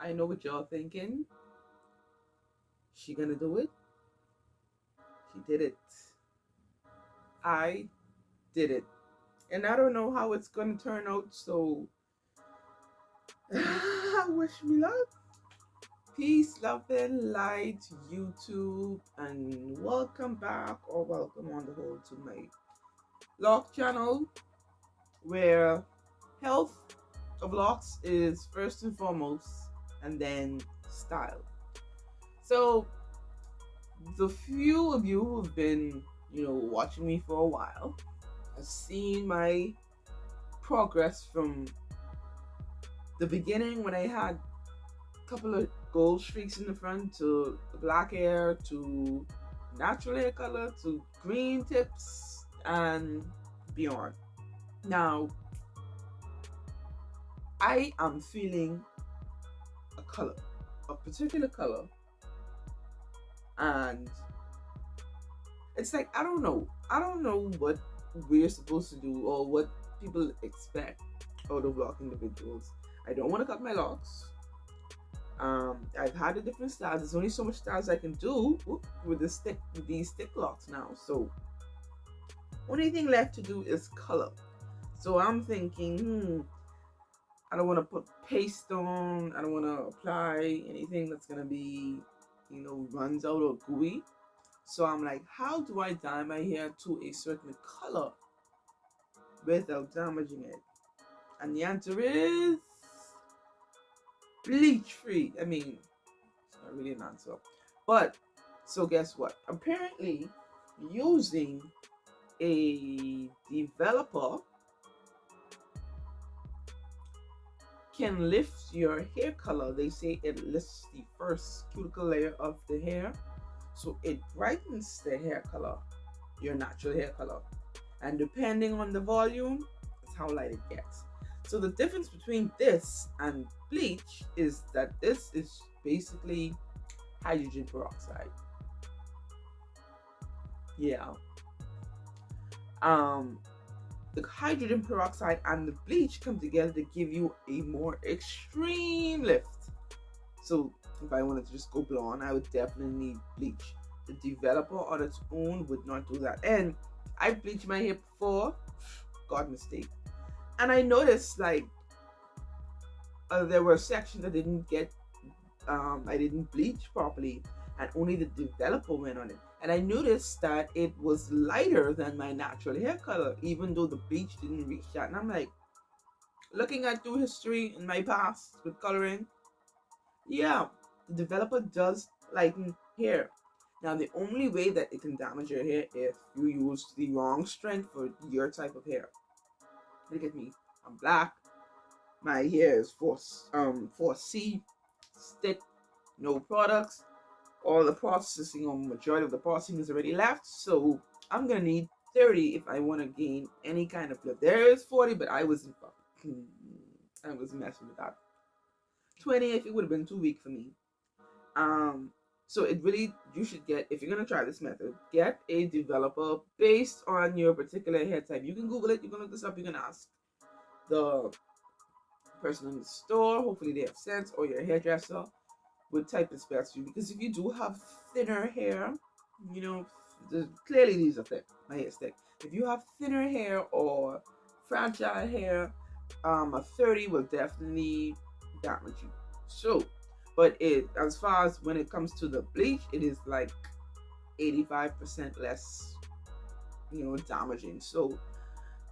I know what y'all thinking. She gonna do it? She did it. I did it. And I don't know how it's gonna turn out, so wish me luck. Peace, love, and light, YouTube, and welcome back or welcome on the whole to my LOCS channel, where health of locks is first and foremost, and then style. So, the few of you who've been, watching me for a while, have seen my progress from the beginning when I had a couple of gold streaks in the front to black hair to natural hair color to green tips and beyond. Now, I am feeling a color, a particular color, and it's like I don't know what we're supposed to do or what people expect out of lock individuals. I don't want to cut my locks. I've had the different styles. There's only so much styles I can do with these stick locks now. So only thing left to do is color. So I'm thinking, I don't want to put paste on. I don't want to apply anything that's gonna be, runs out or gooey. So I'm like, how do I dye my hair to a certain color without damaging it? And the answer is bleach free. I mean, it's not really an answer. But, so guess what? Apparently, using a developer can lift your hair color. They say it lifts the first cuticle layer of the hair. So it brightens the hair color, your natural hair color. And depending on the volume, that's how light it gets. So the difference between this and bleach is that this is basically hydrogen peroxide. Yeah. The hydrogen peroxide and the bleach come together to give you a more extreme lift. So if I wanted to just go blonde, I would definitely need bleach. The developer on its own would not do that. And I bleached my hair before, God mistake. And I noticed like there were sections that didn't get, I didn't bleach properly, and only the developer went on it. And I noticed that it was lighter than my natural hair color, even though the bleach didn't reach that. And I'm like, looking at through history in my past with coloring, yeah, the developer does lighten hair. Now, the only way that it can damage your hair if you use the wrong strength for your type of hair. Look at me, I'm black. My hair is 4C, stick, no products. All the processing, or majority of the processing is already left. So I'm gonna need 30 if I want to gain any kind of flip. There is 40, but I was messing with that. 20 if it would have been too weak for me. So it really, you should get, if you're gonna try this method, get a developer based on your particular hair type. You can Google it, you can look this up, you can ask the person in the store, hopefully they have sense, or your hairdresser what type is best for you. Because if you do have thinner hair, clearly these are thick, my hair is thick. If you have thinner hair or fragile hair, a 30 will definitely damage you. So, but as far as when it comes to the bleach, it is like 85% less, damaging. So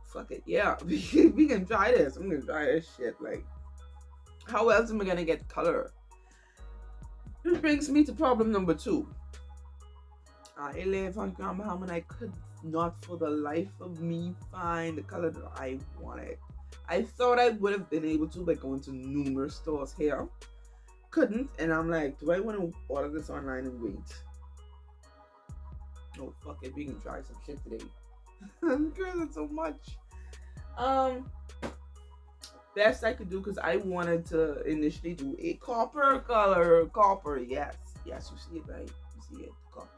fuck it, yeah. we can try this. I'm gonna try this shit. Like, how else am I gonna get color? Which brings me to problem number 2. I live on Grand Bahama and I could not for the life of me find the color that I wanted. I thought I would have been able to by going to numerous stores here. Couldn't, and I'm like, do I want to order this online and wait? Oh, fuck it, we can try some shit today. Girl, it's so much. Best I could do, because I wanted to initially do a copper color. Copper, yes, you see it, right? You see it, copper.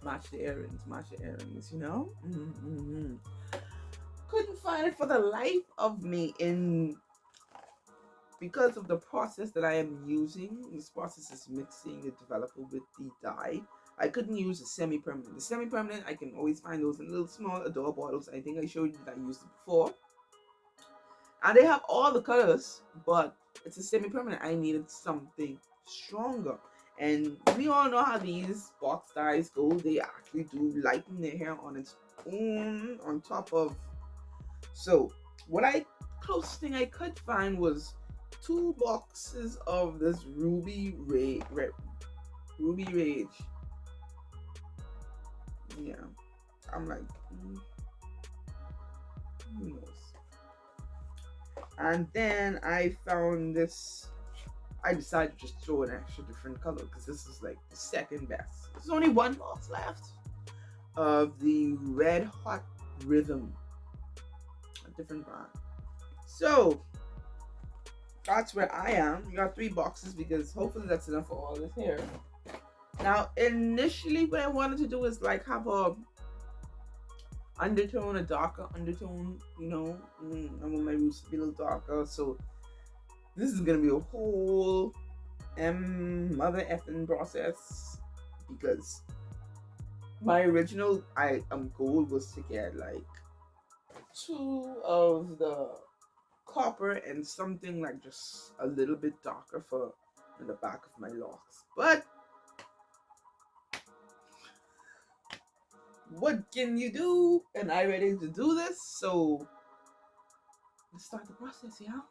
Match the earrings, Couldn't find it for the life of me in because of the process that I am using, this process is mixing the developer with the dye. I couldn't use the semi-permanent. The semi-permanent, I can always find those in little small adore bottles. I think I showed you that I used it before. And they have all the colors, but it's a semi-permanent. I needed something stronger. And we all know how these box dyes go. They actually do lighten the hair on its own on top of. So what I closest thing I could find was 2 boxes of this ruby rage. Yeah, I'm like, who knows? And then I found this. I decided to just throw an extra different color because this is like the second best. There's only 1 box left of the Red Hot Rhythm, a different brand. So that's where I am. We got 3 boxes because hopefully that's enough for all this hair. Now, initially, what I wanted to do is like have a undertone, a darker undertone. You know, I want my roots to be a little darker. So this is gonna be a whole mother effing process because my original goal was to get like 2 of the copper and something like just a little bit darker for in the back of my locks. But what can you do? And I ready to do this, so let's start the process, y'all.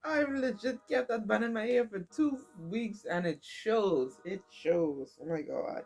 I've legit kept that bun in my hair for 2 weeks and it shows. It shows. Oh my god.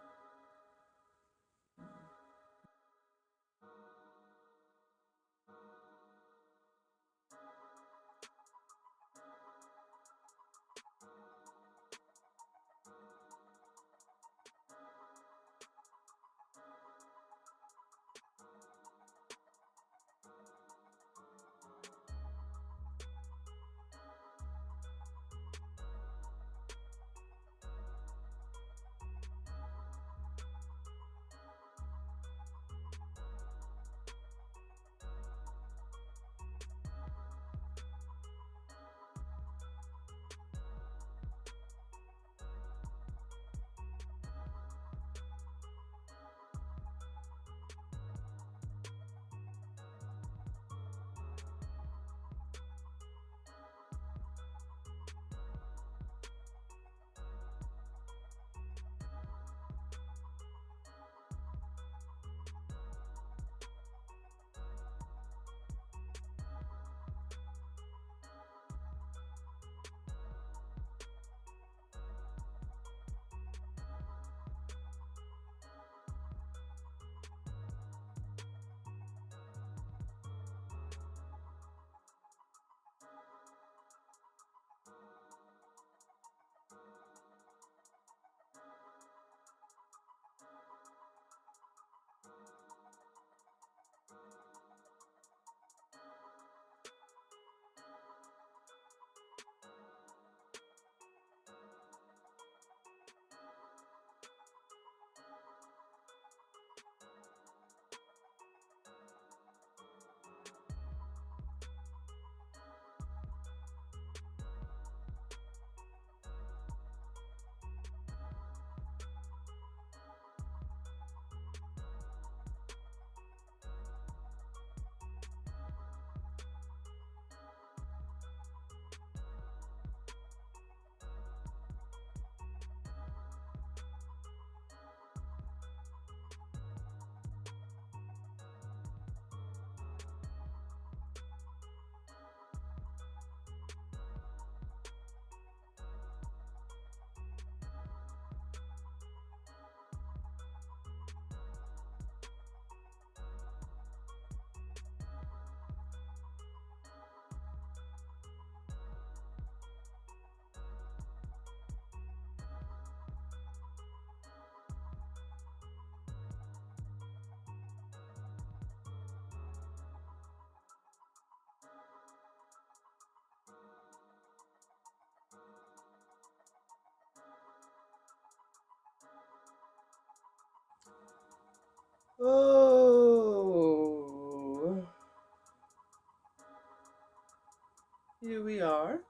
Oh, here we are.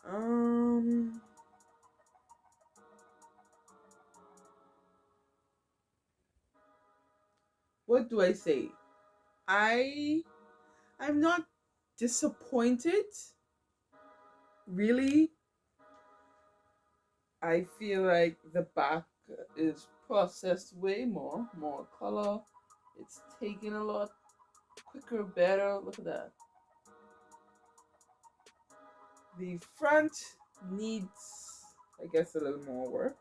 Um, what do I say? I I'm not disappointed. Really, I feel like the back is processed way more color. It's taking a lot quicker, better. Look at that. The front needs, I guess, a little more work.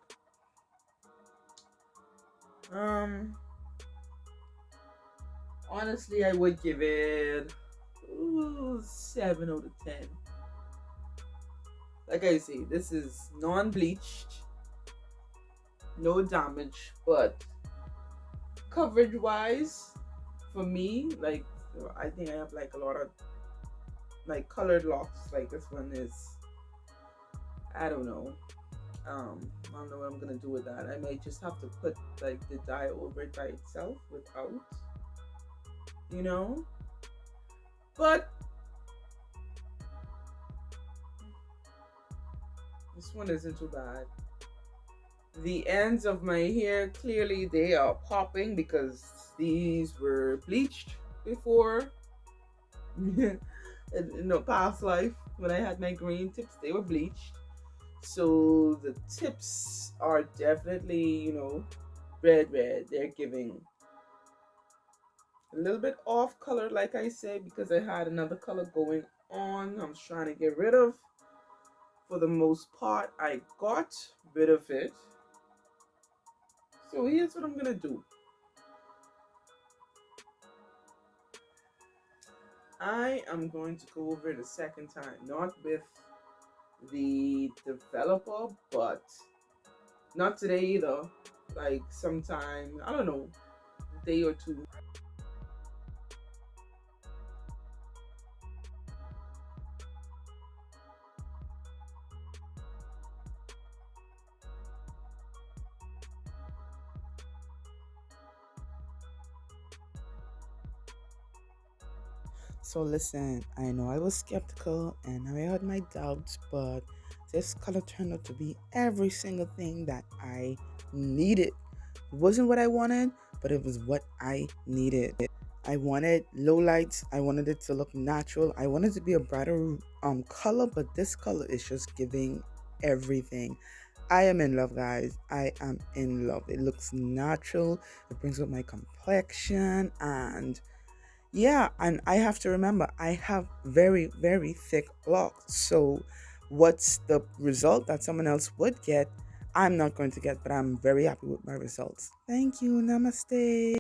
Um, Honestly, I would give it 7 out of 10. Like I say, this is non-bleached, no damage, but coverage-wise, for me, like I think I have like a lot of like colored locks. Like this one is, I don't know. I don't know what I'm gonna do with that. I might just have to put like the dye over it by itself without, you know. But this one isn't too bad. The ends of my hair, clearly they are popping because these were bleached before. In the past life, when I had my green tips, they were bleached. So the tips are definitely, red. They're giving a little bit off color, like I said, because I had another color going on. I was trying to get rid of. For the most part, I got rid of it. So here's what I'm gonna do. I am going to go over it a second time, not with the developer, but not today either. Like sometime, I don't know, a day or two. So listen, I know I was skeptical and I had my doubts, but this color turned out to be every single thing that I needed. It wasn't what I wanted, but it was what I needed. I wanted low lights. I wanted it to look natural. I wanted it to be a brighter color, but this color is just giving everything. I am in love, guys. I am in love. It looks natural. It brings out my complexion, and yeah, and I have to remember I have very, very thick locks. So what's the result that someone else would get? I'm not going to get, but I'm very happy with my results. Thank you. Namaste.